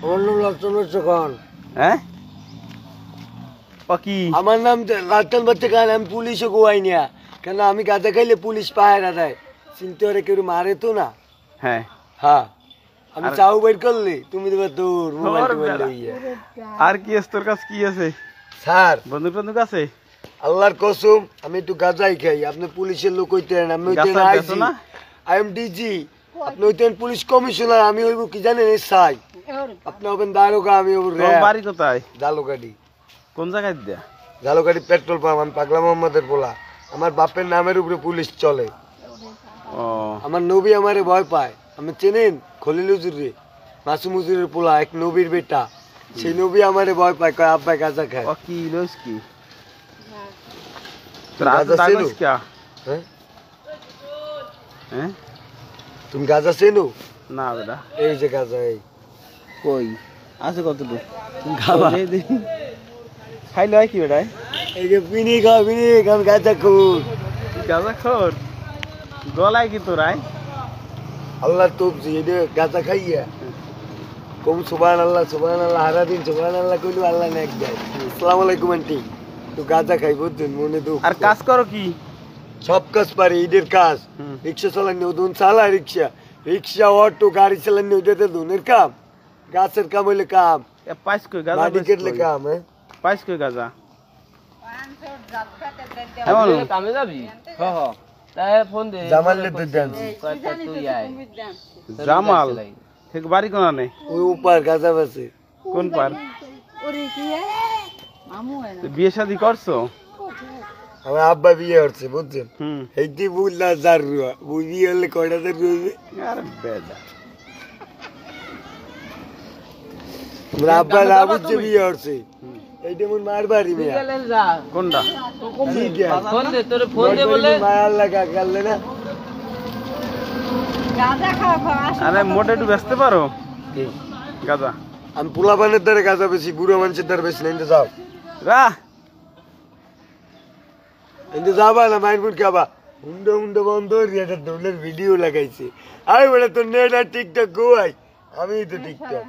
আমার নাম লালচন বাচ্চা খান। হ্যাঁ কি আমার নাম লালচন বাচ্চা খান। আমি পুলিশও গোয়াই নিয়া, কেন আমি গাঁজা খাইলে পুলিশ পাহারা দেয়, চিনতে ওরা কেউ মারে তো না। হ্যাঁ হ্যাঁ, আমি চাও বের করলে তুমি দেবে তোর মোবাইল। আর কি আছে তোর কাছে? কি আছে স্যার? বন্দুক টন্দুক আছে? আল্লাহর কসম আমি একটু গাঁজাই খাই। আপনি পুলিশের লোক হইতেন, আমি হইতেন আইজি, আই এম ডিজি। আপনি হইতেন পুলিশ কমিশনার, আমি হইব কি জানেন এসআই। আপনি হবেন দারোগা, আমি হব র্যাব। বাড়ি কোথায়? জালুকাঠি। কোন জায়গায় দিয়া? জালুকাঠি পেট্রোল পাম্প। আমি পাগলা মোহাম্মদের পোলা। আমার বাপের নামের উপরে পুলিশ চলে। ও আমার নবী আমারে ভয় পায়। আমি চেনেন খলিল হুজুরে, মাসুম হুজুরের পোলা, এক নবীর বেটা। সেই নবী আমারে ভয় পায়, কয় আব্বাই গাঁজা খায়। ও কি লইস কি? গাঁজা চেনো? হ্যাঁ হ্যাঁ, তুমি গাঁজা চেনো? না বেটা। এই যে গাঁজা, এই কই আছে কতটুকু? খাইলে হয় কি বেটা? এই যে বিনি খাও, বিনি। আমি গাঁজা খুর। গাঁজা খোর? গলায় কি তোর? আল্লাহ তবজি এটা গাঁজা খাইয়া কম সুবহানাল্লাহ সুবহানাল্লাহ হারা দিন সুবহানাল্লাহ কইলো আল্লাহ নেক দেয়। আসসালামু আলাইকুম আন্টি। তো গাঁজা খাই বুঝছেন, মনে দুঃখ। আর কাজ করো কি? সব কাজ পারে, ঈদের কাজ। রিক্সা চালানি ওদুন চালা, রিক্সা রিক্সা অটো গাড়ি চালানি ওইটাতে দুনের কাম। গাছের কাম হইলে কাম, পাইস কই গাঁজা? মাটি কেটলে কাম। হ্যাঁ পাইস কই গাঁজা? কামে যাবি? জামালের তো দেন। জামাল ঠিক বাড়ি কোনা নেই? ওই উপার গাঁজা বাসে। কোন পার? বিয়ে শাদি করছো? আমার আব্বা বিয়ে হচ্ছে বুঝছেন। এইটি বুঝলা 1000 রুয়া, বিয়ে হলে কয়টা রুবে? আরে বেদা, আমার আব্বা না বুঝছে বিয়ে হচ্ছে। এইটা মোর মার বাড়ি। কোনটা? মায়ার লাগা গেলে না। আরে মোটে একটু বেচতে পারো গাঁজা? আমি পোলাপানের দ্বারা গাঁজা বেশি, বুড়ো মানুষের দ্বারা বেশি না। যাও রাহ, যাবা না মাইনপুর খাবা। হুন্ডা হুন্ডা বন্ধ একটা দৌলের ভিডিও লাগাইছে। আমি বলে তোর নেট আর টিকটক গোয়াই, আমি তো টিকটক।